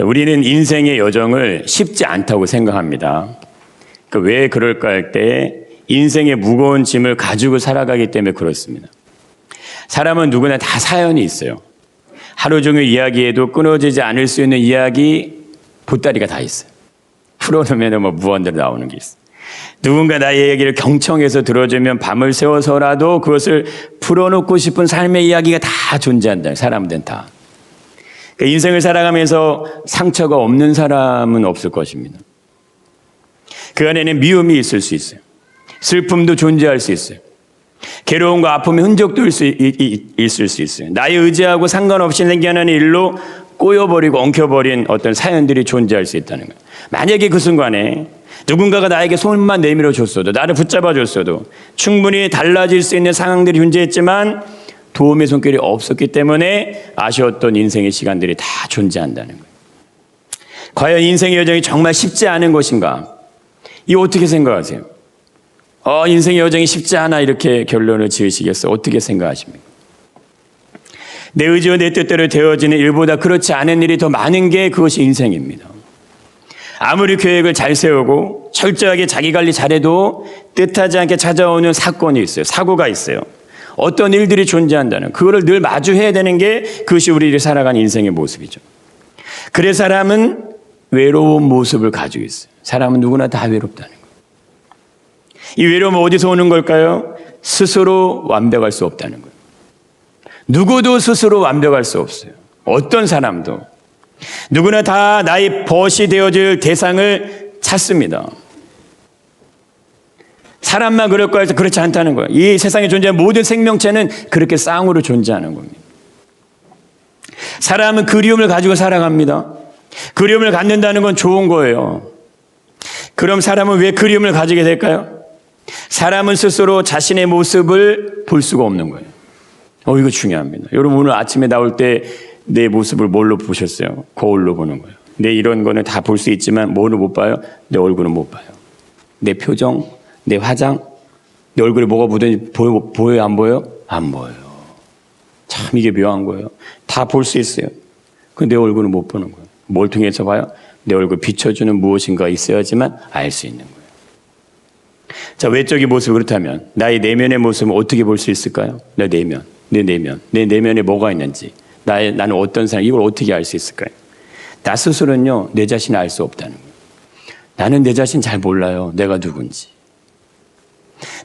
우리는 인생의 여정을 쉽지 않다고 생각합니다. 왜 그럴까 할 때 인생의 무거운 짐을 가지고 살아가기 때문에 그렇습니다. 사람은 누구나 다 사연이 있어요. 하루 종일 이야기해도 끊어지지 않을 수 있는 이야기 보따리가 다 있어요. 풀어놓으면 무한대로 나오는 게 있어요. 누군가 나의 얘기를 경청해서 들어주면 밤을 새워서라도 그것을 풀어놓고 싶은 삶의 이야기가 다 존재한다. 사람들은 다. 그러니까 인생을 살아가면서 상처가 없는 사람은 없을 것입니다. 그 안에는 미움이 있을 수 있어요. 슬픔도 존재할 수 있어요. 괴로움과 아픔의 흔적도 있을 수 있어요. 나의 의지하고 상관없이 생겨나는 일로 꼬여버리고 엉켜버린 어떤 사연들이 존재할 수 있다는 거예요. 만약에 그 순간에 누군가가 나에게 손만 내밀어 줬어도, 나를 붙잡아 줬어도 충분히 달라질 수 있는 상황들이 존재했지만 도움의 손길이 없었기 때문에 아쉬웠던 인생의 시간들이 다 존재한다는 거예요. 과연 인생의 여정이 정말 쉽지 않은 것인가? 이거 어떻게 생각하세요? 인생의 여정이 쉽지 않아, 이렇게 결론을 지으시겠어요? 어떻게 생각하십니까? 내 의지와 내 뜻대로 되어지는 일보다 그렇지 않은 일이 더 많은 게 그것이 인생입니다. 아무리 계획을 잘 세우고 철저하게 자기 관리 잘해도 뜻하지 않게 찾아오는 사건이 있어요. 사고가 있어요. 어떤 일들이 존재한다는, 그거를 늘 마주해야 되는 게 그것이 우리를 살아가는 인생의 모습이죠. 그래서 사람은 외로운 모습을 가지고 있어요. 사람은 누구나 다 외롭다는 거예요. 이 외로움은 어디서 오는 걸까요? 스스로 완벽할 수 없다는 거예요. 누구도 스스로 완벽할 수 없어요. 어떤 사람도. 누구나 다 나의 벗이 되어질 대상을 찾습니다. 사람만 그럴까 해서 그렇지 않다는 거예요. 이 세상에 존재하는 모든 생명체는 그렇게 쌍으로 존재하는 겁니다. 사람은 그리움을 가지고 살아갑니다. 그리움을 갖는다는 건 좋은 거예요. 그럼 사람은 왜 그리움을 가지게 될까요? 사람은 스스로 자신의 모습을 볼 수가 없는 거예요. 이거 중요합니다. 여러분, 오늘 아침에 나올 때 내 모습을 뭘로 보셨어요? 거울로 보는 거예요. 내 이런 거는 다 볼 수 있지만 뭐를 못 봐요? 내 얼굴은 못 봐요. 내 표정, 내 화장, 내 얼굴에 뭐가 묻었는지 보여요? 안 보여요? 안 보여요. 참 이게 묘한 거예요. 다 볼 수 있어요. 근데 내 얼굴은 못 보는 거예요. 뭘 통해서 봐요? 내 얼굴 비춰주는 무엇인가 있어야지만 알 수 있는 거예요. 자, 외적인 모습 그렇다면 나의 내면의 모습은 어떻게 볼 수 있을까요? 내 내면에 뭐가 있는지, 나는 어떤 사람, 이걸 어떻게 알 수 있을까요? 나 스스로는요, 내 자신을 알 수 없다는 거예요. 나는 내 자신 잘 몰라요. 내가 누군지.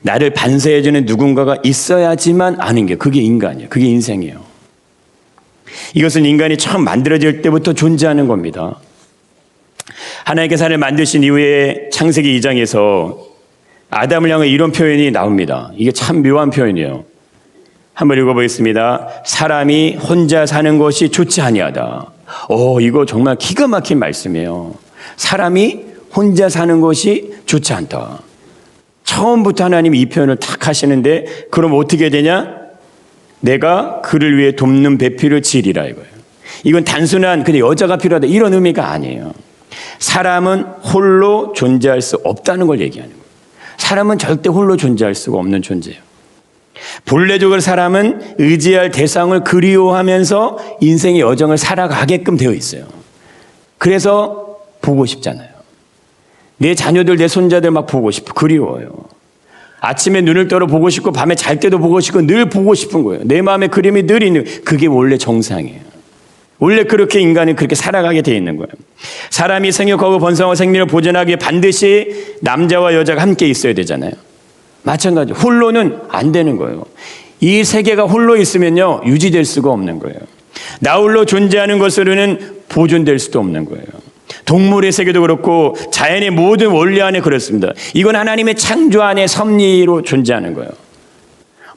나를 반사해주는 누군가가 있어야지만 아는 게, 그게 인간이에요. 그게 인생이에요. 이것은 인간이 처음 만들어질 때부터 존재하는 겁니다. 하나님께서 사람을 만드신 이후에 창세기 2장에서 아담을 향해 이런 표현이 나옵니다. 이게 참 묘한 표현이에요. 한번 읽어보겠습니다. 사람이 혼자 사는 것이 좋지 아니하다. 이거 정말 기가 막힌 말씀이에요. 사람이 혼자 사는 것이 좋지 않다. 처음부터 하나님이 이 표현을 탁 하시는데, 그럼 어떻게 되냐? 내가 그를 위해 돕는 배필을 지으리라 이거예요. 이건 단순한 근데 여자가 필요하다 이런 의미가 아니에요. 사람은 홀로 존재할 수 없다는 걸 얘기하는 거예요. 사람은 절대 홀로 존재할 수가 없는 존재예요. 본래적으로 사람은 의지할 대상을 그리워하면서 인생의 여정을 살아가게끔 되어 있어요. 그래서 보고 싶잖아요. 내 자녀들, 내 손자들 막 보고 싶고 그리워요. 아침에 눈을 떠러 보고 싶고 밤에 잘 때도 보고 싶고 늘 보고 싶은 거예요. 내 마음에 그림이 늘 있는, 그게 원래 정상이에요. 원래 그렇게 인간은 그렇게 살아가게 되어 있는 거예요. 사람이 생육하고 번성하고 생명을 보존하기 위해 반드시 남자와 여자가 함께 있어야 되잖아요. 마찬가지, 홀로는 안 되는 거예요. 이 세계가 홀로 있으면요, 유지될 수가 없는 거예요. 나 홀로 존재하는 것으로는 보존될 수도 없는 거예요. 동물의 세계도 그렇고 자연의 모든 원리 안에 그렇습니다. 이건 하나님의 창조 안에 섭리로 존재하는 거예요.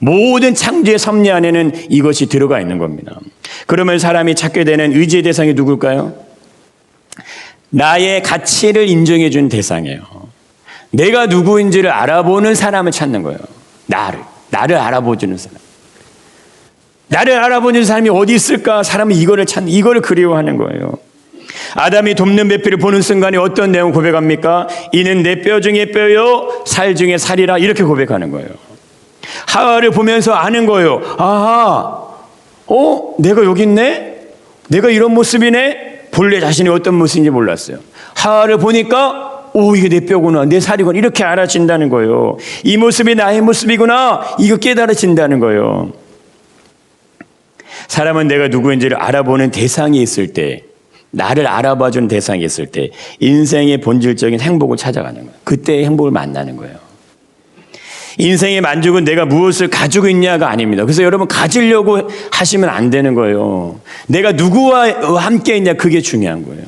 모든 창조의 섭리 안에는 이것이 들어가 있는 겁니다. 그러면 사람이 찾게 되는 의지의 대상이 누굴까요? 나의 가치를 인정해 주는 대상이에요. 내가 누구인지를 알아보는 사람을 찾는 거예요. 나를 알아보는 사람. 나를 알아보는 사람이 어디 있을까? 사람은 이거를 그리워하는 거예요. 아담이 돕는 배필을 보는 순간에 어떤 내용 고백합니까? 이는 내 뼈 중에 뼈요, 살 중에 살이라, 이렇게 고백하는 거예요. 하와를 보면서 아는 거예요. 아하, 내가 여기 있네? 내가 이런 모습이네? 본래 자신이 어떤 모습인지 몰랐어요. 하하를 보니까 이게 내 뼈구나, 내 살이구나, 이렇게 알아진다는 거예요. 이 모습이 나의 모습이구나, 이거 깨달아진다는 거예요. 사람은 내가 누구인지를 알아보는 대상이 있을 때, 나를 알아봐주는 대상이 있을 때 인생의 본질적인 행복을 찾아가는 거예요. 그때의 행복을 만나는 거예요. 인생의 만족은 내가 무엇을 가지고 있냐가 아닙니다. 그래서 여러분, 가지려고 하시면 안 되는 거예요. 내가 누구와 함께 있냐, 그게 중요한 거예요.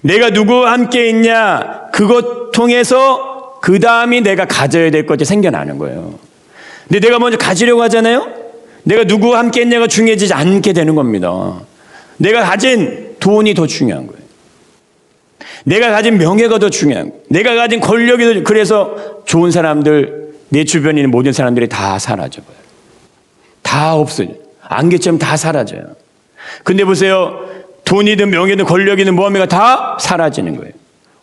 내가 누구와 함께 있냐, 그것 통해서 그 다음이 내가 가져야 될 것이 생겨나는 거예요. 근데 내가 먼저 가지려고 하잖아요. 내가 누구와 함께 있냐가 중요해지지 않게 되는 겁니다. 내가 가진 돈이 더 중요한 거예요. 내가 가진 명예가 더 중요한 거예요. 내가 가진 권력이 더, 그래서 좋은 사람들, 내 주변에 있는 모든 사람들이 다 사라져버려요. 다 없어요. 안개처럼 다 사라져요. 근데 보세요. 돈이든 명예든 권력이든 뭐합니까? 다 사라지는 거예요.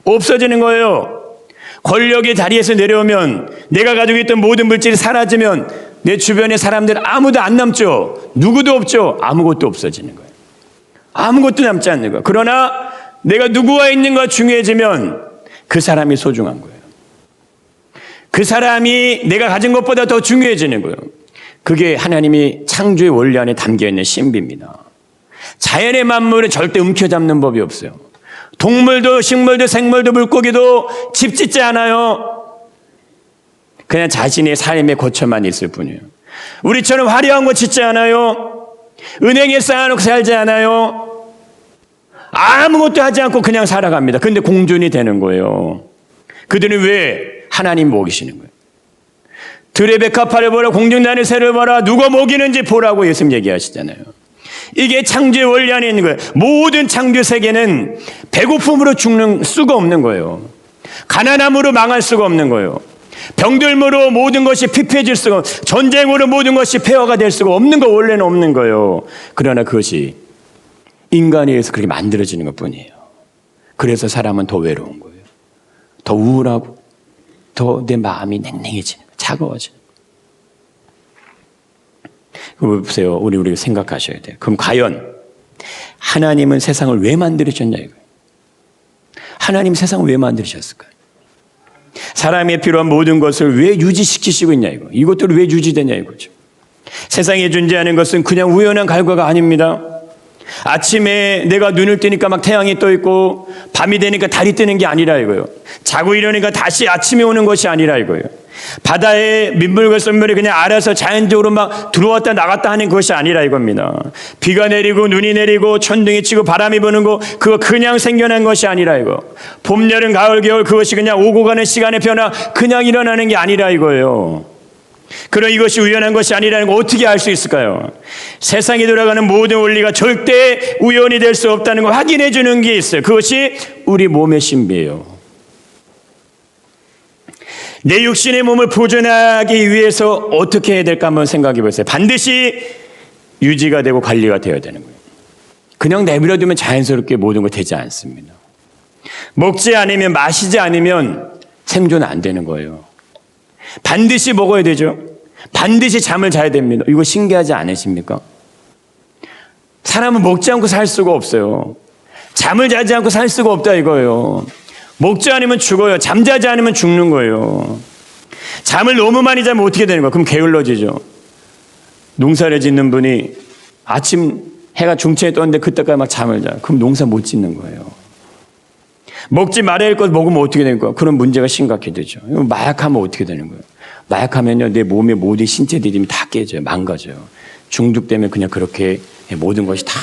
없어지는 거예요. 권력의 자리에서 내려오면, 내가 가지고 있던 모든 물질이 사라지면 내 주변의 사람들 아무도 안 남죠. 누구도 없죠. 아무것도 없어지는 거예요. 아무것도 남지 않는 거예요. 그러나 내가 누구와 있는가 중요해지면 그 사람이 소중한 거예요. 그 사람이 내가 가진 것보다 더 중요해지는 거예요. 그게 하나님이 창조의 원리 안에 담겨있는 신비입니다. 자연의 만물은 절대 움켜잡는 법이 없어요. 동물도 식물도 생물도 물고기도 집 짓지 않아요. 그냥 자신의 삶의 거처만 있을 뿐이에요. 우리처럼 화려한 거 짓지 않아요. 은행에 쌓아놓고 살지 않아요. 아무것도 하지 않고 그냥 살아갑니다. 그런데 공존이 되는 거예요. 그들은 왜? 하나님 먹이시는 거예요. 들의 백합화를 보라, 공중나는 새를 보라, 누가 먹이는지 보라고 예수님 얘기하시잖아요. 이게 창조의 원리 안에 있는 거예요. 모든 창조 세계는 배고픔으로 죽는 수가 없는 거예요. 가난함으로 망할 수가 없는 거예요. 병들므로 모든 것이 피폐해질 수가 없고, 전쟁으로 모든 것이 폐허가 될 수가 없는 거, 원래는 없는 거예요. 그러나 그것이 인간에 의해서 그렇게 만들어지는 것뿐이에요. 그래서 사람은 더 외로운 거예요. 더 우울하고 더 내 마음이 냉랭해지는 거예요. 차가워지는 거예요. 보세요. 우리 생각하셔야 돼요. 그럼 과연 하나님은 세상을 왜 만들으셨냐 이거예요. 하나님 세상을 왜 만드셨을까요? 사람에 필요한 모든 것을 왜 유지시키시고 있냐 이거. 이것들을 왜 유지되냐 이거죠. 세상에 존재하는 것은 그냥 우연한 결과가 아닙니다. 아침에 내가 눈을 뜨니까 막 태양이 떠 있고 밤이 되니까 달이 뜨는 게 아니라 이거예요. 자고 일어나니까 다시 아침이 오는 것이 아니라 이거예요. 바다에 민물과 썰물이 그냥 알아서 자연적으로 막 들어왔다 나갔다 하는 것이 아니라 이겁니다. 비가 내리고 눈이 내리고 천둥이 치고 바람이 부는 거, 그거 그냥 생겨난 것이 아니라 이거. 봄, 여름, 가을, 겨울, 그것이 그냥 오고 가는 시간의 변화, 그냥 일어나는 게 아니라 이거예요. 그럼 이것이 우연한 것이 아니라는 거 어떻게 알 수 있을까요? 세상이 돌아가는 모든 원리가 절대 우연이 될 수 없다는 걸 확인해 주는 게 있어요. 그것이 우리 몸의 신비예요. 내 육신의 몸을 보존하기 위해서 어떻게 해야 될까 한번 생각해 보세요. 반드시 유지가 되고 관리가 되어야 되는 거예요. 그냥 내버려두면 자연스럽게 모든 거 되지 않습니다. 먹지 않으면, 마시지 않으면 생존 안 되는 거예요. 반드시 먹어야 되죠. 반드시 잠을 자야 됩니다. 이거 신기하지 않으십니까? 사람은 먹지 않고 살 수가 없어요. 잠을 자지 않고 살 수가 없다 이거예요. 먹지 않으면 죽어요. 잠자지 않으면 죽는 거예요. 잠을 너무 많이 자면 어떻게 되는 거예요? 그럼 게을러지죠. 농사를 짓는 분이 아침 해가 중천에 떴는데 그때까지 막 잠을 자요. 그럼 농사 못 짓는 거예요. 먹지 말아야 할 것 먹으면 어떻게 되는 거예요? 그런 문제가 심각해지죠. 마약하면 어떻게 되는 거예요? 마약하면요, 내 몸의 모든 신체 리듬이 다 깨져요. 망가져요. 중독되면 그냥 그렇게 모든 것이 다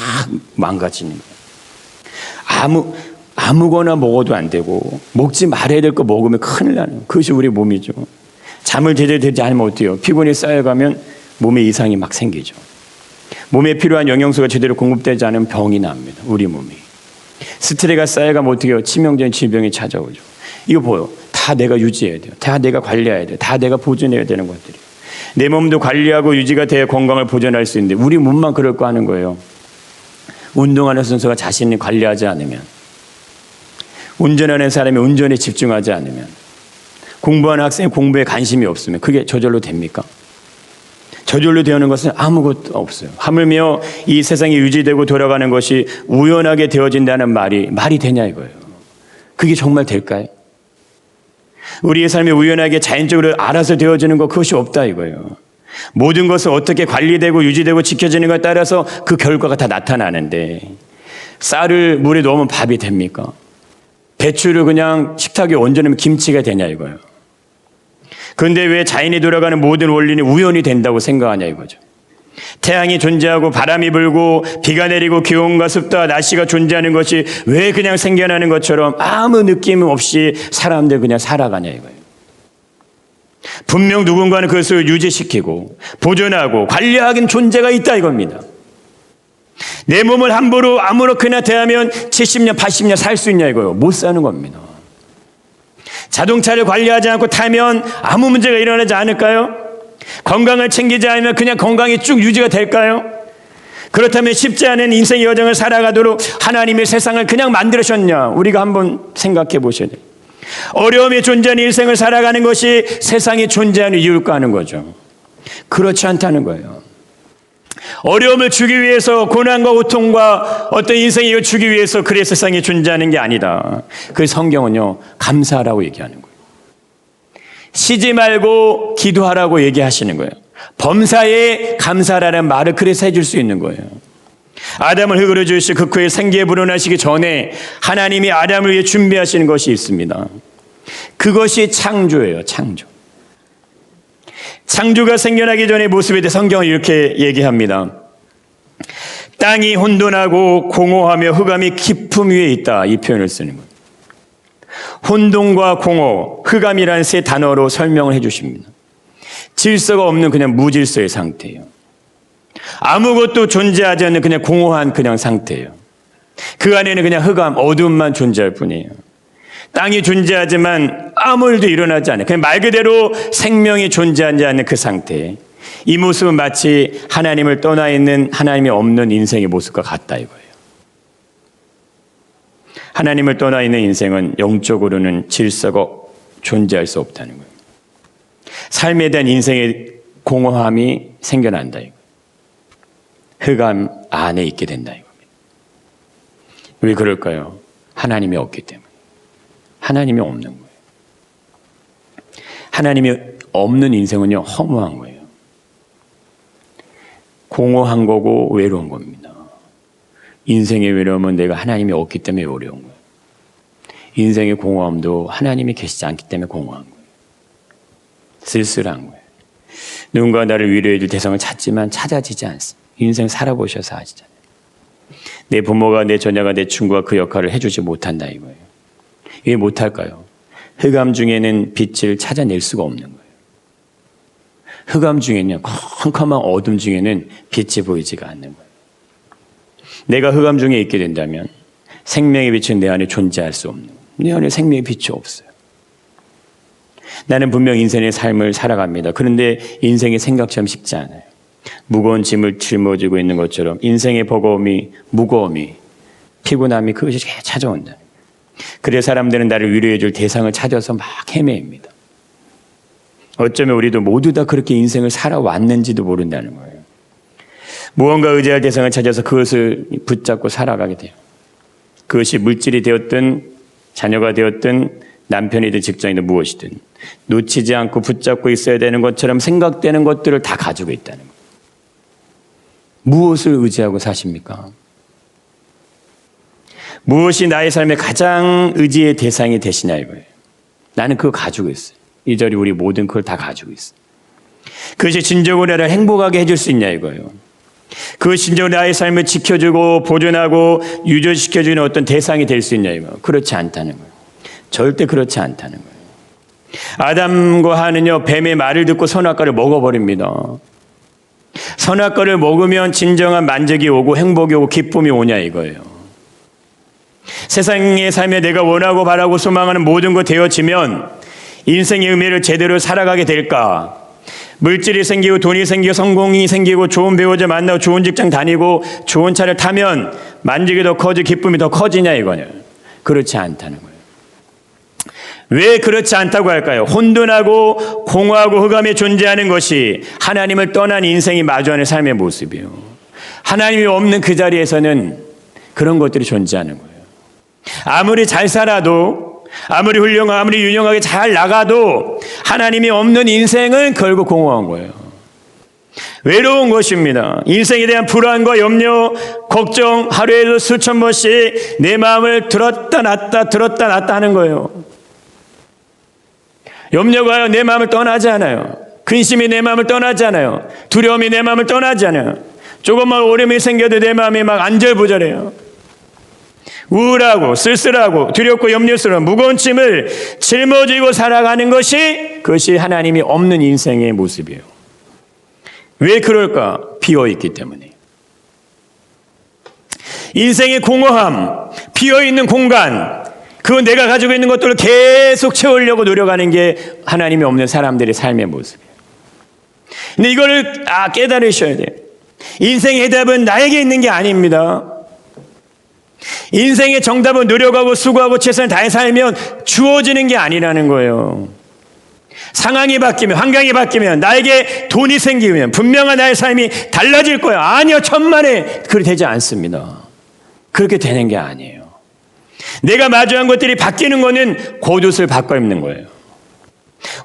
망가지는 거예요. 아무거나 먹어도 안 되고, 먹지 말아야 될 거 먹으면 큰일 나는 거예요. 그것이 우리 몸이죠. 잠을 제대로 되지 않으면 어때요? 피곤이 쌓여가면 몸에 이상이 막 생기죠. 몸에 필요한 영양소가 제대로 공급되지 않으면 병이 납니다. 우리 몸이. 스트레스가 쌓여가면 어떻게 해요? 치명적인 질병이 찾아오죠. 이거 보여. 다 내가 유지해야 돼요. 다 내가 관리해야 돼요. 다 내가 보존해야 되는 것들이. 내 몸도 관리하고 유지가 돼야 건강을 보존할 수 있는데 우리 몸만 그럴 거 하는 거예요. 운동하는 선수가 자신을 관리하지 않으면, 운전하는 사람이 운전에 집중하지 않으면, 공부하는 학생이 공부에 관심이 없으면 그게 저절로 됩니까? 저절로 되어오는 것은 아무것도 없어요. 하물며 이 세상이 유지되고 돌아가는 것이 우연하게 되어진다는 말이 되냐 이거예요. 그게 정말 될까요? 우리의 삶이 우연하게 자연적으로 알아서 되어지는 것, 그것이 없다 이거예요. 모든 것은 어떻게 관리되고 유지되고 지켜지는 것에 따라서 그 결과가 다 나타나는데, 쌀을 물에 넣으면 밥이 됩니까? 배추를 그냥 식탁에 얹어놓으면 김치가 되냐 이거예요. 그런데 왜 자연이 돌아가는 모든 원리는 우연이 된다고 생각하냐 이거죠. 태양이 존재하고 바람이 불고 비가 내리고 기온과 습도와 날씨가 존재하는 것이 왜 그냥 생겨나는 것처럼 아무 느낌 없이 사람들 그냥 살아가냐 이거예요. 분명 누군가는 그것을 유지시키고 보존하고 관리하긴 존재가 있다 이겁니다. 내 몸을 함부로 아무렇게나 대하면 70년 80년 살 수 있냐 이거예요. 못 사는 겁니다. 자동차를 관리하지 않고 타면 아무 문제가 일어나지 않을까요? 건강을 챙기지 않으면 그냥 건강이 쭉 유지가 될까요? 그렇다면 쉽지 않은 인생의 여정을 살아가도록 하나님의 세상을 그냥 만들으셨냐? 우리가 한번 생각해 보셔야 돼요. 어려움이 존재하는 인생을 살아가는 것이 세상이 존재하는 이유일까 하는 거죠. 그렇지 않다는 거예요. 어려움을 주기 위해서, 고난과 고통과 어떤 인생의 이유를 주기 위해서 그래 세상이 존재하는 게 아니다. 그 성경은요, 감사하라고 얘기하는 거예요. 쉬지 말고 기도하라고 얘기하시는 거예요. 범사에 감사라는 말을 그래서 해줄 수 있는 거예요. 아담을 흙으로 지으시고 그 후에 생기에 불어나시기 전에 하나님이 아담을 위해 준비하시는 것이 있습니다. 그것이 창조예요. 창조가 생겨나기 전의 모습에 대해 성경은 이렇게 얘기합니다. 땅이 혼돈하고 공허하며 흑암이 깊음 위에 있다, 이 표현을 쓰는 거예요. 혼돈과 공허, 흑암이라는 세 단어로 설명을 해 주십니다. 질서가 없는 그냥 무질서의 상태예요. 아무것도 존재하지 않는 그냥 공허한 그냥 상태예요. 그 안에는 그냥 흑암, 어둠만 존재할 뿐이에요. 땅이 존재하지만 아무 일도 일어나지 않아요. 그냥 말 그대로 생명이 존재하지 않는 그 상태. 이 모습은 마치 하나님을 떠나 있는, 하나님이 없는 인생의 모습과 같다 이거예요. 하나님을 떠나 있는 인생은 영적으로는 질서가 존재할 수 없다는 거예요. 삶에 대한 인생의 공허함이 생겨난다 이거예요. 흑암 안에 있게 된다 이겁니다. 왜 그럴까요? 하나님이 없기 때문에. 하나님이 없는 거예요. 하나님이 없는 인생은요, 허무한 거예요. 공허한 거고 외로운 겁니다. 인생의 외로움은 내가 하나님이 없기 때문에 어려운 거예요. 인생의 공허함도 하나님이 계시지 않기 때문에 공허한 거예요. 쓸쓸한 거예요. 누군가 나를 위로해 줄 대상을 찾지만 찾아지지 않습니다. 인생 살아보셔서 아시잖아요. 내 부모가, 내 자녀가, 내 친구가 그 역할을 해주지 못한다 이거예요. 왜 못할까요? 흑암 중에는 빛을 찾아낼 수가 없는 거예요. 흑암 중에는, 컴컴한 어둠 중에는 빛이 보이지가 않는 거예요. 내가 흑암 중에 있게 된다면 생명의 빛은 내 안에 존재할 수 없는 거예요. 내 안에 생명의 빛이 없어요. 나는 분명 인생의 삶을 살아갑니다. 그런데 인생의 생각처럼 쉽지 않아요. 무거운 짐을 짊어지고 있는 것처럼 인생의 버거움이, 무거움이, 피곤함이 그것이 찾아온다. 그래서 사람들은 나를 위로해 줄 대상을 찾아서 막 헤매입니다. 어쩌면 우리도 모두 다 그렇게 인생을 살아왔는지도 모른다는 거예요. 무언가 의지할 대상을 찾아서 그것을 붙잡고 살아가게 돼요. 그것이 물질이 되었든 자녀가 되었든 남편이든 직장이든 무엇이든 놓치지 않고 붙잡고 있어야 되는 것처럼 생각되는 것들을 다 가지고 있다는 거예요. 무엇을 의지하고 사십니까? 무엇이 나의 삶의 가장 의지의 대상이 되시냐 이거예요. 나는 그거 가지고 있어요. 이절이 우리 모든 그걸 다 가지고 있어요. 그것이 진정으로 나를 행복하게 해줄 수 있냐 이거예요. 그것이 진정으로 나의 삶을 지켜주고 보존하고 유지시켜주는 어떤 대상이 될 수 있냐 이거예요. 그렇지 않다는 거예요. 절대 그렇지 않다는 거예요. 아담과 하는요, 뱀의 말을 듣고 선악과를 먹어버립니다. 선악과를 먹으면 진정한 만족이 오고 행복이 오고 기쁨이 오냐 이거예요. 세상의 삶에 내가 원하고 바라고 소망하는 모든 것 되어지면 인생의 의미를 제대로 살아가게 될까? 물질이 생기고 돈이 생기고 성공이 생기고 좋은 배우자 만나고 좋은 직장 다니고 좋은 차를 타면 만족이 더 커지고 기쁨이 더 커지냐 이거냐. 그렇지 않다는 거예요. 왜 그렇지 않다고 할까요? 혼돈하고 공허하고 흑암에 존재하는 것이 하나님을 떠난 인생이 마주하는 삶의 모습이에요. 하나님이 없는 그 자리에서는 그런 것들이 존재하는 거예요. 아무리 잘 살아도, 아무리 훌륭하고 아무리 유능하게 잘 나가도 하나님이 없는 인생은 결국 공허한 거예요. 외로운 것입니다. 인생에 대한 불안과 염려, 걱정, 하루에도 수천 번씩 내 마음을 들었다 놨다 하는 거예요. 염려가 내 마음을 떠나지 않아요. 근심이 내 마음을 떠나지 않아요. 두려움이 내 마음을 떠나지 않아요. 조금만 오름이 생겨도 내 마음이 막 안절부절해요. 우울하고 쓸쓸하고 두렵고 염려스러운 무거운 짐을 짊어지고 살아가는 것이, 그것이 하나님이 없는 인생의 모습이에요. 왜 그럴까? 비어있기 때문에. 인생의 공허함, 비어있는 공간, 그 내가 가지고 있는 것들을 계속 채우려고 노력하는 게 하나님이 없는 사람들의 삶의 모습이에요. 근데 이거를 깨달으셔야 돼요. 인생의 해답은 나에게 있는 게 아닙니다. 인생의 정답은 노력하고 수고하고 최선을 다해 살면 주어지는 게 아니라는 거예요. 상황이 바뀌면, 환경이 바뀌면, 나에게 돈이 생기면 분명한 나의 삶이 달라질 거예요. 아니요, 천만에 그렇게 되지 않습니다. 그렇게 되는 게 아니에요. 내가 마주한 것들이 바뀌는 거는 겉옷을 바꿔 입는 거예요.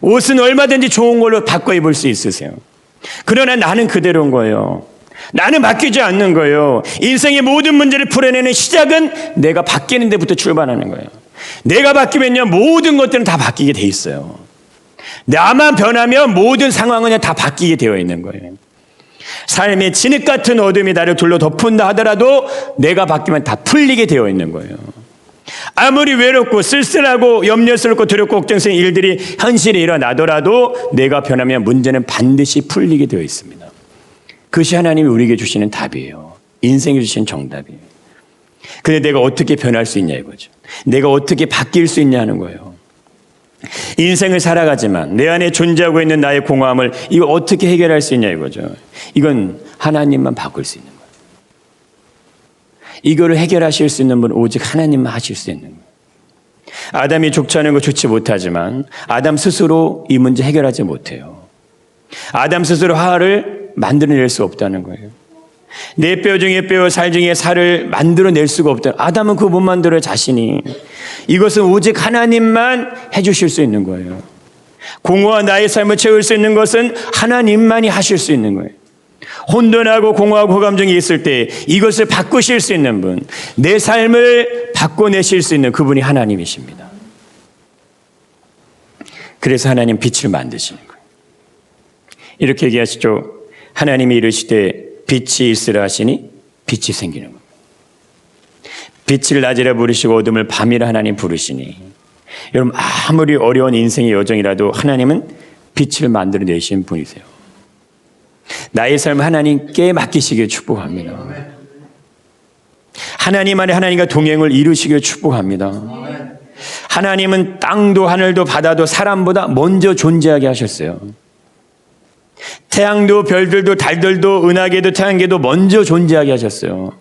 옷은 얼마든지 좋은 걸로 바꿔 입을 수 있으세요. 그러나 나는 그대로인 거예요. 나는 바뀌지 않는 거예요. 인생의 모든 문제를 풀어내는 시작은 내가 바뀌는 데부터 출발하는 거예요. 내가 바뀌면요, 모든 것들은 다 바뀌게 돼 있어요. 나만 변하면 모든 상황은 다 바뀌게 되어 있는 거예요. 삶의 진흙 같은 어둠이 나를 둘러 덮은다 하더라도 내가 바뀌면 다 풀리게 되어 있는 거예요. 아무리 외롭고 쓸쓸하고 염려스럽고 두렵고 걱정스러운 일들이 현실에 일어나더라도 내가 변하면 문제는 반드시 풀리게 되어 있습니다. 그것이 하나님이 우리에게 주시는 답이에요. 인생에 주신 정답이에요. 근데 내가 어떻게 변할 수 있냐 이거죠. 내가 어떻게 바뀔 수 있냐는 거예요. 인생을 살아가지만 내 안에 존재하고 있는 나의 공허함을 이거 어떻게 해결할 수 있냐 이거죠. 이건 하나님만 바꿀 수 있는 거예요. 이거를 해결하실 수 있는 분은 오직 하나님만 하실 수 있는 거예요. 아담이 족치는 거 좋지 못하지만 아담 스스로 이 문제 해결하지 못해요. 아담 스스로 화를 만들어낼 수 없다는 거예요. 내 뼈 중에 뼈, 살 중에 살을 만들어낼 수가 없다. 아담은 그거 못 만들어요, 자신이. 이것은 오직 하나님만 해주실 수 있는 거예요. 공허한 나의 삶을 채울 수 있는 것은 하나님만이 하실 수 있는 거예요. 혼돈하고 공허하고 흑암 중에 있을 때 이것을 바꾸실 수 있는 분, 내 삶을 바꿔내실 수 있는 그분이 하나님이십니다. 그래서 하나님 빛을 만드시는 거예요. 이렇게 얘기하시죠. 하나님이 이르시되 빛이 있으라 하시니 빛이 생기는 겁니다. 빛을 낮이라 부르시고 어둠을 밤이라 하나님 부르시니, 여러분 아무리 어려운 인생의 여정이라도 하나님은 빛을 만들어내신 분이세요. 나의 삶을 하나님께 맡기시길 축복합니다. 하나님 안에 하나님과 동행을 이루시길 축복합니다. 하나님은 땅도 하늘도 바다도 사람보다 먼저 존재하게 하셨어요. 태양도 별들도 달들도 은하계도 태양계도 먼저 존재하게 하셨어요.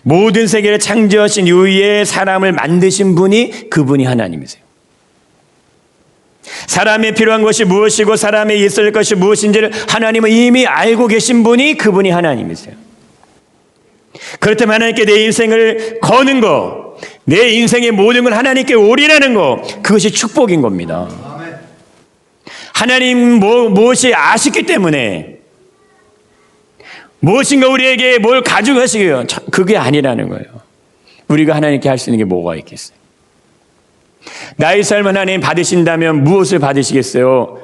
모든 세계를 창조하신 이후에 사람을 만드신 분이 그분이 하나님이세요. 사람에 필요한 것이 무엇이고 사람에 있을 것이 무엇인지를 하나님은 이미 알고 계신 분이 그분이 하나님이세요. 그렇다면 하나님께 내 인생을 거는 거, 내 인생의 모든 걸 하나님께 올인하는 거, 그것이 축복인 겁니다. 하나님 무엇이 아시기 때문에 무엇인가 우리에게 뭘 가져가시게요. 그게 아니라는 거예요. 우리가 하나님께 할 수 있는 게 뭐가 있겠어요? 나의 삶을 하나님 받으신다면 무엇을 받으시겠어요?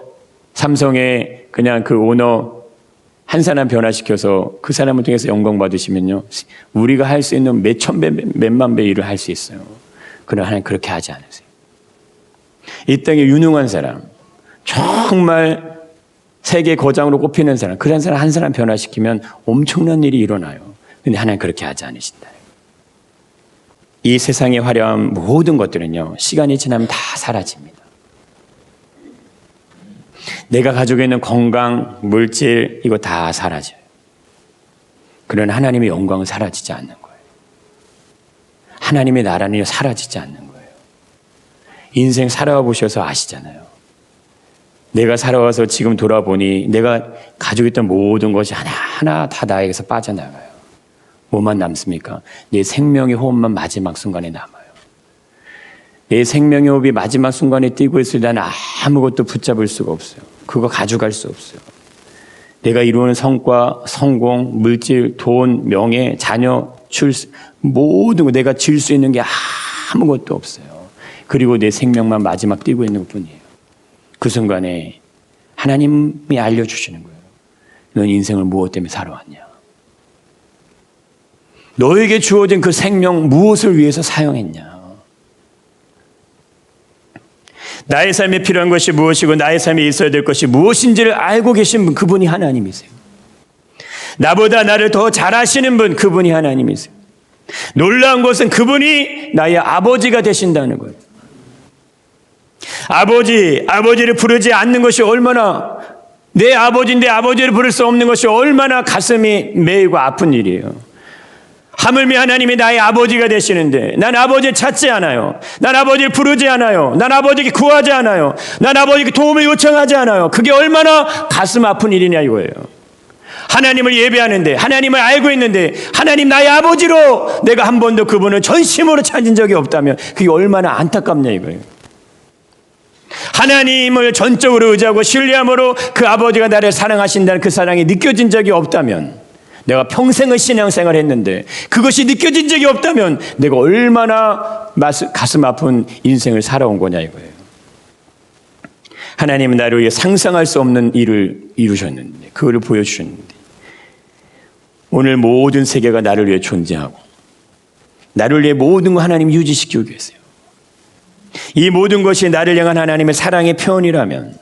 삼성에 그냥 그 오너 한 사람 변화시켜서 그 사람을 통해서 영광 받으시면요, 우리가 할 수 있는 몇천 배, 몇만 배 일을 할 수 있어요. 그러나 하나님 그렇게 하지 않으세요. 이 땅에 유능한 사람, 정말 세계 거장으로 꼽히는 사람, 그런 사람 한 사람 변화시키면 엄청난 일이 일어나요. 그런데 하나님 그렇게 하지 않으신다. 이 세상에 화려한 모든 것들은요, 시간이 지나면 다 사라집니다. 내가 가지고 있는 건강, 물질, 이거 다 사라져요. 그러나 하나님의 영광은 사라지지 않는 거예요. 하나님의 나라는 사라지지 않는 거예요. 인생 살아와 보셔서 아시잖아요. 내가 살아와서 지금 돌아보니 내가 가지고 있던 모든 것이 하나하나 다 나에게서 빠져나가요. 뭐만 남습니까? 내 생명의 호흡만 마지막 순간에 남아요. 내 생명의 호흡이 마지막 순간에 뛰고 있을 때 나는 아무것도 붙잡을 수가 없어요. 그거 가져갈 수 없어요. 내가 이루는 성과, 성공, 물질, 돈, 명예, 자녀, 출세, 모든 거 내가 질 수 있는 게 아무것도 없어요. 그리고 내 생명만 마지막 뛰고 있는 것뿐이에요. 그 순간에 하나님이 알려주시는 거예요. 넌 인생을 무엇 때문에 살아왔냐? 너에게 주어진 그 생명 무엇을 위해서 사용했냐? 나의 삶에 필요한 것이 무엇이고 나의 삶에 있어야 될 것이 무엇인지를 알고 계신 분, 그분이 하나님이세요. 나보다 나를 더 잘 아시는 분, 그분이 하나님이세요. 놀라운 것은 그분이 나의 아버지가 되신다는 거예요. 아버지를 부르지 않는 것이 얼마나, 내 아버지인데 아버지를 부를 수 없는 것이 얼마나 가슴이 메이고 아픈 일이에요. 하물며 하나님이 나의 아버지가 되시는데 난 아버지를 찾지 않아요. 난 아버지를 부르지 않아요. 난 아버지에게 구하지 않아요. 난 아버지에게 도움을 요청하지 않아요. 그게 얼마나 가슴 아픈 일이냐 이거예요. 하나님을 예배하는데, 하나님을 알고 있는데, 하나님 나의 아버지로 내가 한 번도 그분을 전심으로 찾은 적이 없다면 그게 얼마나 안타깝냐 이거예요. 하나님을 전적으로 의지하고 신뢰함으로 그 아버지가 나를 사랑하신다는 그 사랑이 느껴진 적이 없다면, 내가 평생을 신앙생활을 했는데 그것이 느껴진 적이 없다면 내가 얼마나 가슴 아픈 인생을 살아온 거냐 이거예요. 하나님은 나를 위해 상상할 수 없는 일을 이루셨는데, 그거를 보여주셨는데, 오늘 모든 세계가 나를 위해 존재하고 나를 위해 모든 거 하나님 유지시키고 계세요. 이 모든 것이 나를 향한 하나님의 사랑의 표현이라면,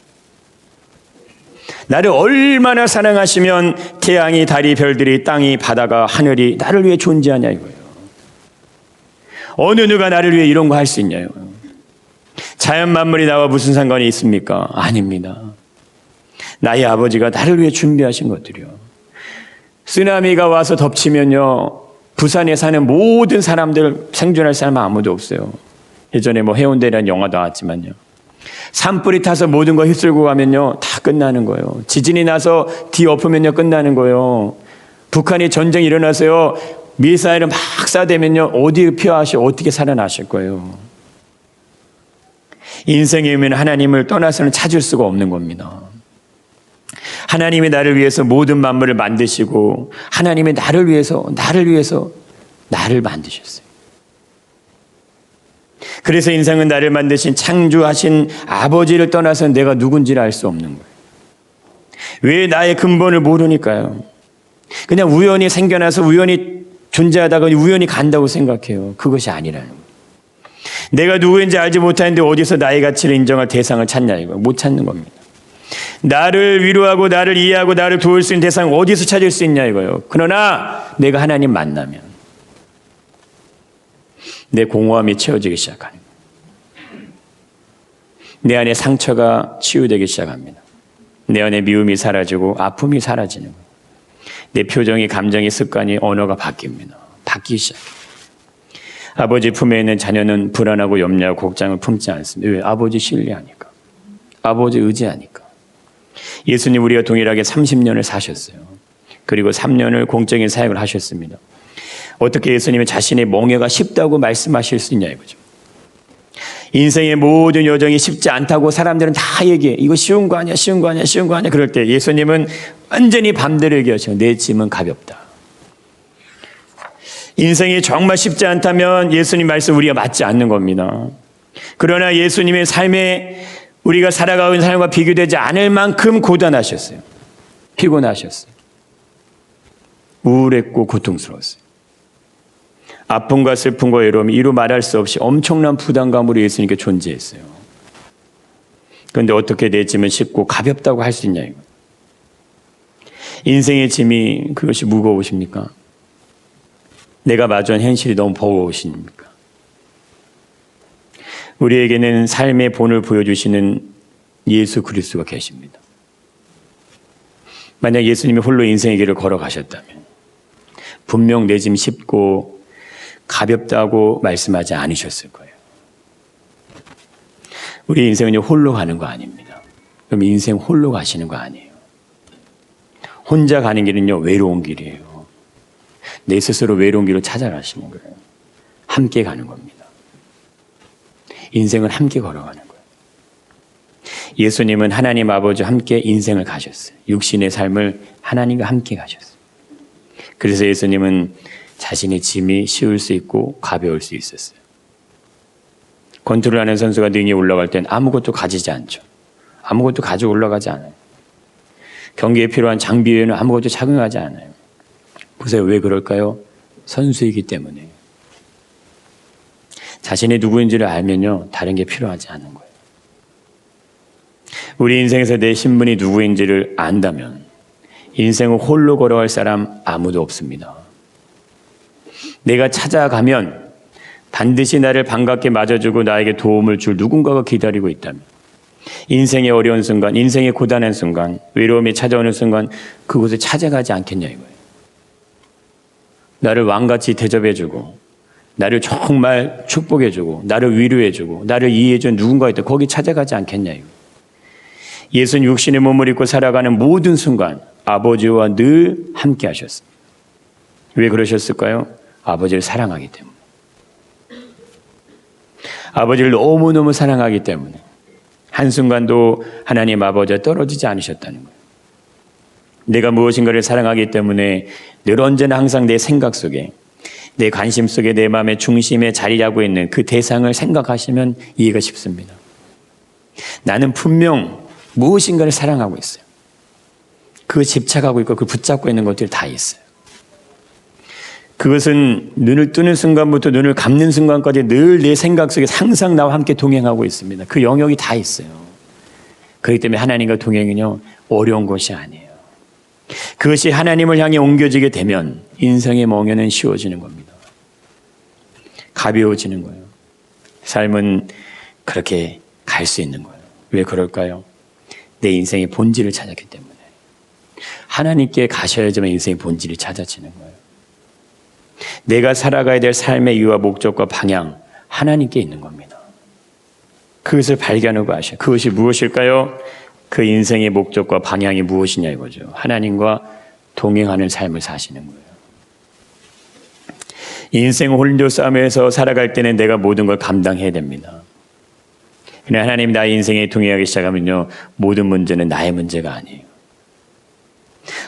나를 얼마나 사랑하시면 태양이, 달이, 별들이, 땅이, 바다가, 하늘이 나를 위해 존재하냐 이거예요. 어느 누가 나를 위해 이런 거 할 수 있냐요. 자연 만물이 나와 무슨 상관이 있습니까? 아닙니다. 나의 아버지가 나를 위해 준비하신 것들이요. 쓰나미가 와서 덮치면요, 부산에 사는 모든 사람들, 생존할 사람은 아무도 없어요. 예전에 해운대라는 영화도 나왔지만요, 산불이 타서 모든 거 휩쓸고 가면요 다 끝나는 거예요. 지진이 나서 뒤엎으면요 끝나는 거예요. 북한이 전쟁이 일어나서요 미사일을 막 쏴대면요 어디 피하시 어떻게 살아나실 거예요. 인생의 의미는 하나님을 떠나서는 찾을 수가 없는 겁니다. 하나님이 나를 위해서 모든 만물을 만드시고 하나님이 나를 위해서 나를 만드셨어요. 그래서 인생은 나를 만드신 창조하신 아버지를 떠나서 내가 누군지를 알 수 없는 거예요. 왜 나의 근본을 모르니까요. 그냥 우연히 생겨나서 우연히 존재하다가 우연히 간다고 생각해요. 그것이 아니라는 거예요. 내가 누구인지 알지 못하는데 어디서 나의 가치를 인정할 대상을 찾냐 이거 못 찾는 겁니다. 나를 위로하고 나를 이해하고 나를 도울 수 있는 대상 어디서 찾을 수 있냐 이거예요. 그러나 내가 하나님 만나면 내 공허함이 채워지기 시작하는 거예요. 내 안에 상처가 치유되기 시작합니다. 내 안에 미움이 사라지고 아픔이 사라지는 거예요. 내 표정이, 감정이, 습관이, 언어가 바뀝니다. 바뀌기 시작해요. 아버지 품에 있는 자녀는 불안하고 염려하고 걱정을 품지 않습니다. 왜? 아버지 신뢰하니까. 아버지 의지하니까. 예수님 우리가 동일하게 30년을 사셨어요. 그리고 3년을 공적인 사역을 하셨습니다. 어떻게 예수님은 자신의 멍에가 쉽다고 말씀하실 수 있냐 이거죠. 인생의 모든 여정이 쉽지 않다고 사람들은 다 얘기해. 이거 쉬운 거 아니야, 쉬운 거 아니야, 쉬운 거 아니야. 그럴 때 예수님은 완전히 반대로 얘기하시고 내 짐은 가볍다. 인생이 정말 쉽지 않다면 예수님 말씀 우리가 맞지 않는 겁니다. 그러나 예수님의 삶에 우리가 살아가고 있는 삶과 비교되지 않을 만큼 고단하셨어요. 피곤하셨어요. 우울했고 고통스러웠어요. 아픔과 슬픔과 외로움이 이루 말할 수 없이 엄청난 부담감으로 예수님께 존재했어요. 그런데 어떻게 내 짐은 쉽고 가볍다고 할 수 있냐 이거. 인생의 짐이 그것이 무거우십니까? 내가 마주한 현실이 너무 버거우십니까? 우리에게는 삶의 본을 보여주시는 예수 그리스도가 계십니다. 만약 예수님이 홀로 인생의 길을 걸어가셨다면 분명 내 짐 쉽고 가볍다고 말씀하지 않으셨을 거예요. 우리 인생은 홀로 가는 거 아닙니다. 그럼 인생 홀로 가시는 거 아니에요. 혼자 가는 길은요, 외로운 길이에요. 내 스스로 외로운 길로 찾아가시는 거예요. 함께 가는 겁니다. 인생은 함께 걸어가는 거예요. 예수님은 하나님 아버지와 함께 인생을 가셨어요. 육신의 삶을 하나님과 함께 가셨어요. 그래서 예수님은 자신의 짐이 쉬울 수 있고 가벼울 수 있었어요. 권투를 하는 선수가 링에 올라갈 땐 아무것도 가지지 않죠. 아무것도 가지고 올라가지 않아요. 경기에 필요한 장비 외에는 아무것도 착용하지 않아요. 보세요. 왜 그럴까요? 선수이기 때문에. 자신이 누구인지를 알면요, 다른 게 필요하지 않은 거예요. 우리 인생에서 내 신분이 누구인지를 안다면 인생을 홀로 걸어갈 사람 아무도 없습니다. 내가 찾아가면 반드시 나를 반갑게 맞아주고 나에게 도움을 줄 누군가가 기다리고 있다면, 인생의 어려운 순간, 인생의 고단한 순간, 외로움이 찾아오는 순간 그곳에 찾아가지 않겠냐 이거예요. 나를 왕같이 대접해주고 나를 정말 축복해주고 나를 위로해주고 나를 이해해준 누군가 있다. 거기 찾아가지 않겠냐 이거예요. 예수는 육신의 몸을 입고 살아가는 모든 순간 아버지와 늘 함께 하셨습니다. 왜 그러셨을까요? 아버지를 사랑하기 때문에. 아버지를 너무너무 사랑하기 때문에 한순간도 하나님 아버지와 떨어지지 않으셨다는 거예요. 내가 무엇인가를 사랑하기 때문에 늘 언제나 항상 내 생각 속에, 내 관심 속에, 내 마음의 중심에 자리하고 있는 그 대상을 생각하시면 이해가 쉽습니다. 나는 분명 무엇인가를 사랑하고 있어요. 그 집착하고 있고 그 붙잡고 있는 것들이 다 있어요. 그것은 눈을 뜨는 순간부터 눈을 감는 순간까지 늘 내 생각 속에 항상 나와 함께 동행하고 있습니다. 그 영역이 다 있어요. 그렇기 때문에 하나님과 동행은요, 어려운 것이 아니에요. 그것이 하나님을 향해 옮겨지게 되면 인생의 멍에는 쉬워지는 겁니다. 가벼워지는 거예요. 삶은 그렇게 갈 수 있는 거예요. 왜 그럴까요? 내 인생의 본질을 찾았기 때문에. 하나님께 가셔야지만 인생의 본질이 찾아지는 거예요. 내가 살아가야 될 삶의 이유와 목적과 방향, 하나님께 있는 겁니다. 그것을 발견하고 아셔요. 그것이 무엇일까요? 그 인생의 목적과 방향이 무엇이냐 이거죠. 하나님과 동행하는 삶을 사시는 거예요. 인생 홀로 싸움에서 살아갈 때는 내가 모든 걸 감당해야 됩니다. 그러나 하나님 나의 인생에 동행하기 시작하면요, 모든 문제는 나의 문제가 아니에요.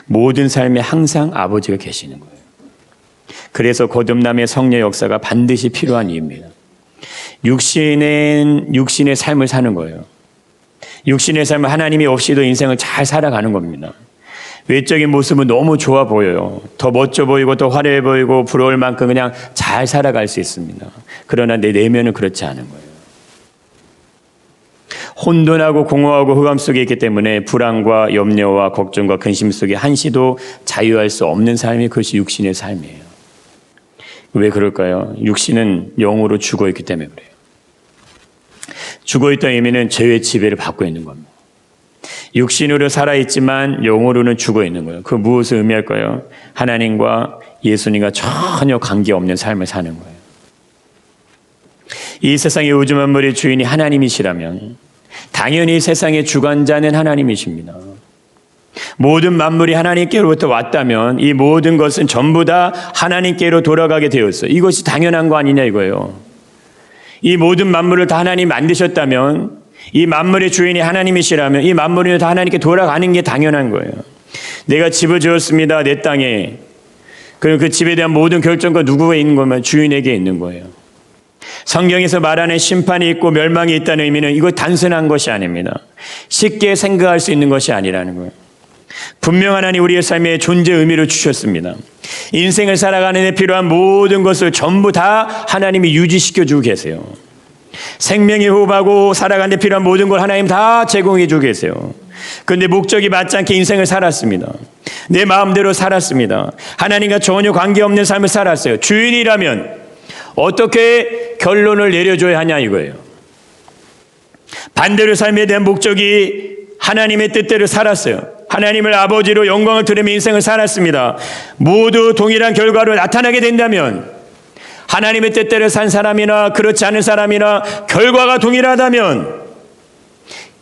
모든 삶에 항상 아버지가 계시는 거예요. 그래서 거듭남의 성령 역사가 반드시 필요한 이유입니다. 육신의 삶을 사는 거예요. 육신의 삶은 하나님이 없이도 인생을 잘 살아가는 겁니다. 외적인 모습은 너무 좋아 보여요. 더 멋져 보이고 더 화려해 보이고 부러울 만큼 그냥 잘 살아갈 수 있습니다. 그러나 내 내면은 그렇지 않은 거예요. 혼돈하고 공허하고 흑암 속에 있기 때문에 불안과 염려와 걱정과 근심 속에 한시도 자유할 수 없는 삶이 그것이 육신의 삶이에요. 왜 그럴까요? 육신은 영으로 죽어있기 때문에 그래요. 죽어있다는 의미는 죄의 지배를 받고 있는 겁니다. 육신으로 살아있지만 영으로는 죽어있는 거예요. 그 무엇을 의미할까요? 하나님과 예수님과 전혀 관계없는 삶을 사는 거예요. 이 세상의 우주 만물의 주인이 하나님이시라면 당연히 세상의 주관자는 하나님이십니다. 모든 만물이 하나님께로부터 왔다면 이 모든 것은 전부 다 하나님께로 돌아가게 되었어요. 이것이 당연한 거 아니냐 이거예요. 이 모든 만물을 다 하나님 만드셨다면, 이 만물의 주인이 하나님이시라면 이 만물이 다 하나님께 돌아가는 게 당연한 거예요. 내가 집을 지었습니다. 내 땅에. 그리고 그 집에 대한 모든 결정과 누구에 있는 거면 주인에게 있는 거예요. 성경에서 말하는 심판이 있고 멸망이 있다는 의미는 이거 단순한 것이 아닙니다. 쉽게 생각할 수 있는 것이 아니라는 거예요. 분명 하나님 우리의 삶에 존재 의미를 주셨습니다. 인생을 살아가는 데 필요한 모든 것을 전부 다 하나님이 유지시켜주고 계세요. 생명이 호흡하고 살아가는 데 필요한 모든 걸 하나님 다 제공해주고 계세요. 그런데 목적이 맞지 않게 인생을 살았습니다. 내 마음대로 살았습니다. 하나님과 전혀 관계없는 삶을 살았어요. 주인이라면 어떻게 결론을 내려줘야 하냐 이거예요. 반대로 삶에 대한 목적이 하나님의 뜻대로 살았어요. 하나님을 아버지로 영광을 드리며 인생을 살았습니다. 모두 동일한 결과로 나타나게 된다면, 하나님의 뜻대로 산 사람이나 그렇지 않은 사람이나 결과가 동일하다면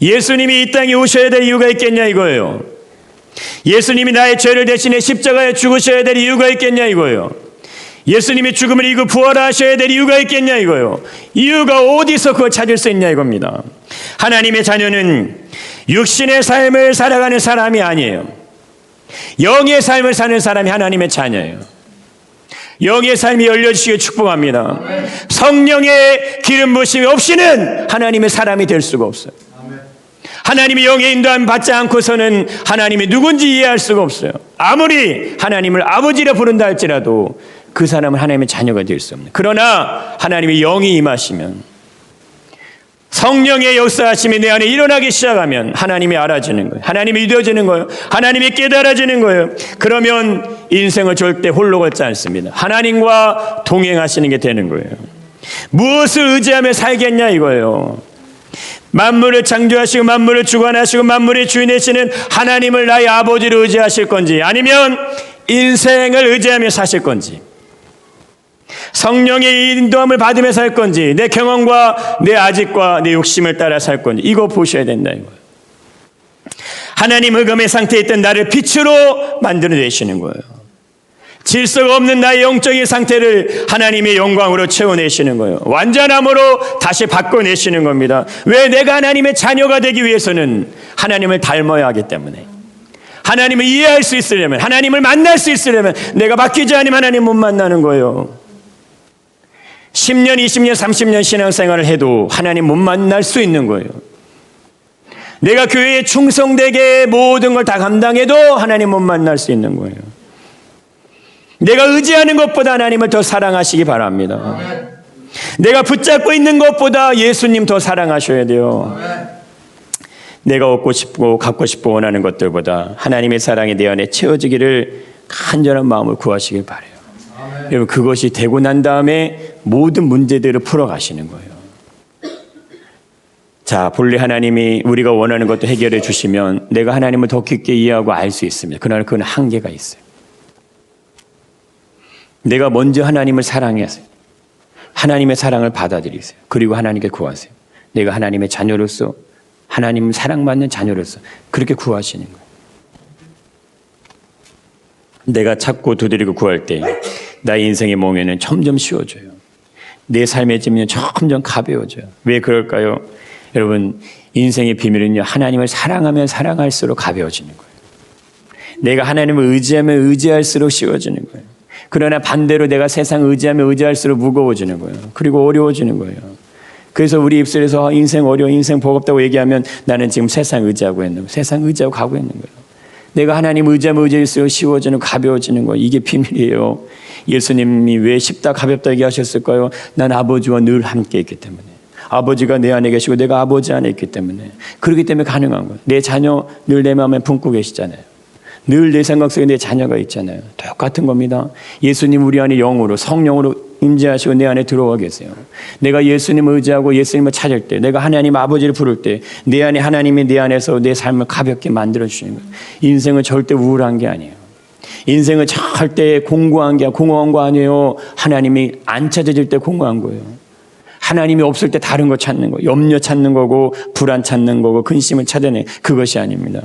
예수님이 이 땅에 오셔야 될 이유가 있겠냐 이거예요. 예수님이 나의 죄를 대신해 십자가에 죽으셔야 될 이유가 있겠냐 이거예요. 예수님이 죽음을 이기고 부활하셔야 될 이유가 있겠냐 이거예요. 이유가 어디서 그걸 찾을 수 있냐 이겁니다. 하나님의 자녀는 육신의 삶을 살아가는 사람이 아니에요. 영의 삶을 사는 사람이 하나님의 자녀예요. 영의 삶이 열려주시길 축복합니다. 성령의 기름 부으심이 없이는 하나님의 사람이 될 수가 없어요. 하나님의 영의 인도함 받지 않고서는 하나님이 누군지 이해할 수가 없어요. 아무리 하나님을 아버지라 부른다 할지라도 그 사람은 하나님의 자녀가 될 수 없는. 그러나 하나님의 영이 임하시면, 성령의 역사하심이 내 안에 일어나기 시작하면 하나님이 알아지는 거예요. 하나님이 믿어지는 거예요. 하나님이 깨달아지는 거예요. 그러면 인생을 절대 홀로 걷지 않습니다. 하나님과 동행하시는 게 되는 거예요. 무엇을 의지하며 살겠냐 이거예요. 만물을 창조하시고 만물을 주관하시고 만물의 주인이시는 하나님을 나의 아버지로 의지하실 건지, 아니면 인생을 의지하며 사실 건지, 성령의 인도함을 받으며 살 건지, 내 경험과 내 아직과 내 욕심을 따라 살 건지, 이거 보셔야 된다 이거예요. 하나님 흑암의 상태에 있던 나를 빛으로 만들어내시는 거예요. 질서가 없는 나의 영적인 상태를 하나님의 영광으로 채워내시는 거예요. 완전함으로 다시 바꿔내시는 겁니다. 왜? 내가 하나님의 자녀가 되기 위해서는 하나님을 닮아야 하기 때문에, 하나님을 이해할 수 있으려면, 하나님을 만날 수 있으려면 내가 바뀌지 않으면 하나님 못 만나는 거예요. 10년, 20년, 30년 신앙생활을 해도 하나님 못 만날 수 있는 거예요. 내가 교회에 충성되게 모든 걸 다 감당해도 하나님 못 만날 수 있는 거예요. 내가 의지하는 것보다 하나님을 더 사랑하시기 바랍니다. 내가 붙잡고 있는 것보다 예수님 더 사랑하셔야 돼요. 내가 얻고 싶고 갖고 싶고 원하는 것들보다 하나님의 사랑이 내 안에 채워지기를 간절한 마음을 구하시길 바라요. 여러분, 그것이 되고 난 다음에 모든 문제들을 풀어가시는 거예요. 자, 본래 하나님이 우리가 원하는 것도 해결해 주시면 내가 하나님을 더 깊게 이해하고 알 수 있습니다. 그러나 그건 한계가 있어요. 내가 먼저 하나님을 사랑하세요. 하나님의 사랑을 받아들이세요. 그리고 하나님께 구하세요. 내가 하나님의 자녀로서, 하나님 사랑받는 자녀로서 그렇게 구하시는 거예요. 내가 찾고 두드리고 구할 때 나의 인생의 몽에는 점점 쉬워져요. 내 삶의 짐은 점점 가벼워져요. 왜 그럴까요? 여러분, 인생의 비밀은요, 하나님을 사랑하면 사랑할수록 가벼워지는 거예요. 내가 하나님을 의지하면 의지할수록 쉬워지는 거예요. 그러나 반대로 내가 세상 의지하면 의지할수록 무거워지는 거예요. 그리고 어려워지는 거예요. 그래서 우리 입술에서 인생 어려워, 인생 버겁다고 얘기하면 나는 지금 세상 의지하고 있는 거예요. 세상 의지하고 가고 있는 거예요. 내가 하나님 의지하면 의지할수록 쉬워지는, 가벼워지는 거예요. 이게 비밀이에요. 예수님이 왜 쉽다 가볍다 얘기하셨을까요? 난 아버지와 늘 함께 있기 때문에, 아버지가 내 안에 계시고 내가 아버지 안에 있기 때문에, 그렇기 때문에 가능한 거예요. 내 자녀 늘 내 마음에 품고 계시잖아요. 늘 내 생각 속에 내 자녀가 있잖아요. 똑같은 겁니다. 예수님 우리 안에 영으로, 성령으로 임재하시고 내 안에 들어와 계세요. 내가 예수님을 의지하고 예수님을 찾을 때, 내가 하나님 아버지를 부를 때 내 안에 하나님이 내 안에서 내 삶을 가볍게 만들어주시는 거예요. 인생은 절대 우울한 게 아니에요. 인생은 절대 공고한 게, 공허한 거 아니에요. 하나님이 안 찾아질 때 공허한 거예요. 하나님이 없을 때 다른 거 찾는 거, 염려 찾는 거고 불안 찾는 거고 근심을 찾아내, 그것이 아닙니다.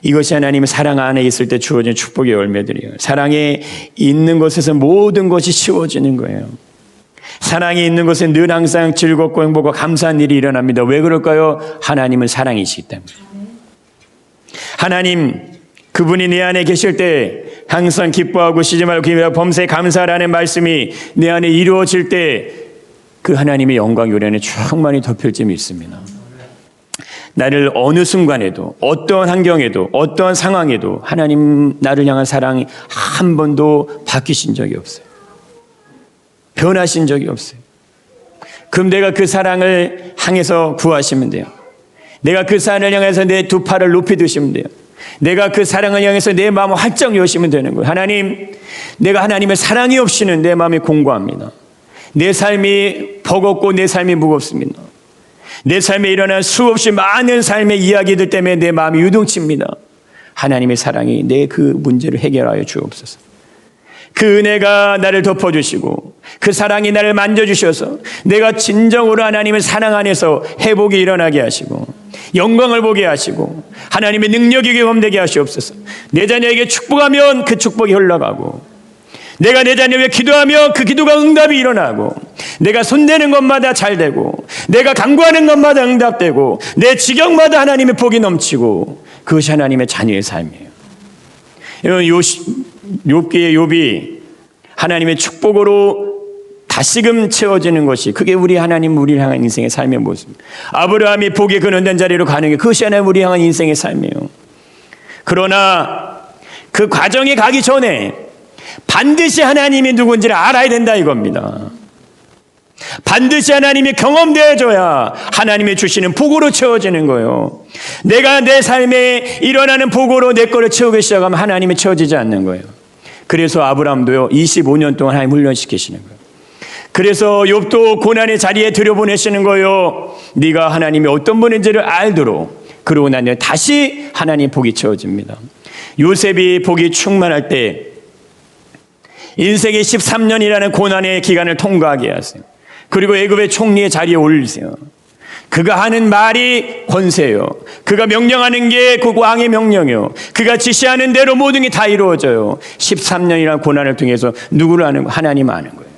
이것이 하나님의 사랑 안에 있을 때 주어진 축복의 열매들이에요. 사랑에 있는 곳에서 모든 것이 쉬워지는 거예요. 사랑이 있는 곳에 늘 항상 즐겁고 행복하고 감사한 일이 일어납니다. 왜 그럴까요? 하나님은 사랑이시기 때문에. 하나님, 그분이 내 안에 계실 때 항상 기뻐하고 쉬지 말고 기도하고 범사에 감사하라는 말씀이 내 안에 이루어질 때 그 하나님의 영광 요란에 충만히 덮일 점이 있습니다. 나를 어느 순간에도, 어떠한 환경에도, 어떠한 상황에도 하나님 나를 향한 사랑이 한 번도 바뀌신 적이 없어요. 변하신 적이 없어요. 그럼 내가 그 사랑을 향해서 구하시면 돼요. 내가 그 사랑을 향해서 내 두 팔을 높이 드시면 돼요. 내가 그 사랑을 향해서 내 마음을 활짝 여시면 되는 거예요. 하나님, 내가 하나님의 사랑이 없이는 내 마음이 공고합니다. 내 삶이 버겁고 내 삶이 무겁습니다. 내 삶에 일어난 수없이 많은 삶의 이야기들 때문에 내 마음이 유동칩니다. 하나님의 사랑이 내 그 문제를 해결하여 주옵소서. 그 은혜가 나를 덮어주시고 그 사랑이 나를 만져주셔서 내가 진정으로 하나님의 사랑 안에서 회복이 일어나게 하시고 영광을 보게 하시고 하나님의 능력이 경험되게 하시옵소서. 내 자녀에게 축복하면 그 축복이 흘러가고, 내가 내 자녀에게 기도하면 그 기도가 응답이 일어나고, 내가 손대는 것마다 잘 되고, 내가 간구하는 것마다 응답되고, 내 지경마다 하나님의 복이 넘치고, 그것이 하나님의 자녀의 삶이에요. 욥기의 욥이 하나님의 축복으로 다시금 채워지는 것이, 그게 우리 하나님, 우리를 향한 인생의 삶의 모습입니다. 아브라함이 복이 근원된 자리로 가는 게 그것이 하나님 우리 향한 인생의 삶이에요. 그러나 그 과정에 가기 전에 반드시 하나님이 누군지를 알아야 된다 이겁니다. 반드시 하나님이 경험되어져야 하나님이 주시는 복으로 채워지는 거예요. 내가 내 삶에 일어나는 복으로 내 거를 채우기 시작하면 하나님이 채워지지 않는 거예요. 그래서 아브라함도요 25년 동안 하나님 훈련시키시는 거예요. 그래서 욥도 고난의 자리에 들여보내시는 거예요. 네가 하나님이 어떤 분인지를 알도록. 그러고 나면 다시 하나님 복이 채워집니다. 요셉이 복이 충만할 때 인생의 13년이라는 고난의 기간을 통과하게 하세요. 그리고 애굽의 총리의 자리에 올리세요. 그가 하는 말이 권세요. 그가 명령하는 게 그 왕의 명령이요. 그가 지시하는 대로 모든 게 다 이루어져요. 13년이라는 고난을 통해서 누구를 아는 거예요? 하나님 아는 거예요.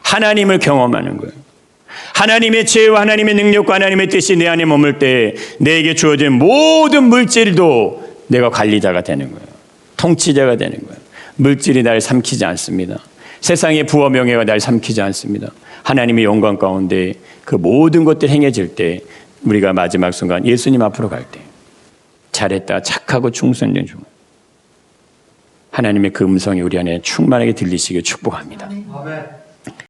하나님을 경험하는 거예요. 하나님의 지혜와 하나님의 능력과 하나님의 뜻이 내 안에 머물 때 내게 주어진 모든 물질도 내가 관리자가 되는 거예요. 통치자가 되는 거예요. 물질이 날 삼키지 않습니다. 세상의 부와 명예가 날 삼키지 않습니다. 하나님의 영광 가운데 그 모든 것들 행해질 때 우리가 마지막 순간 예수님 앞으로 갈 때 잘했다, 착하고 충성된 종, 하나님의 그 음성이 우리 안에 충만하게 들리시길 축복합니다. 아멘.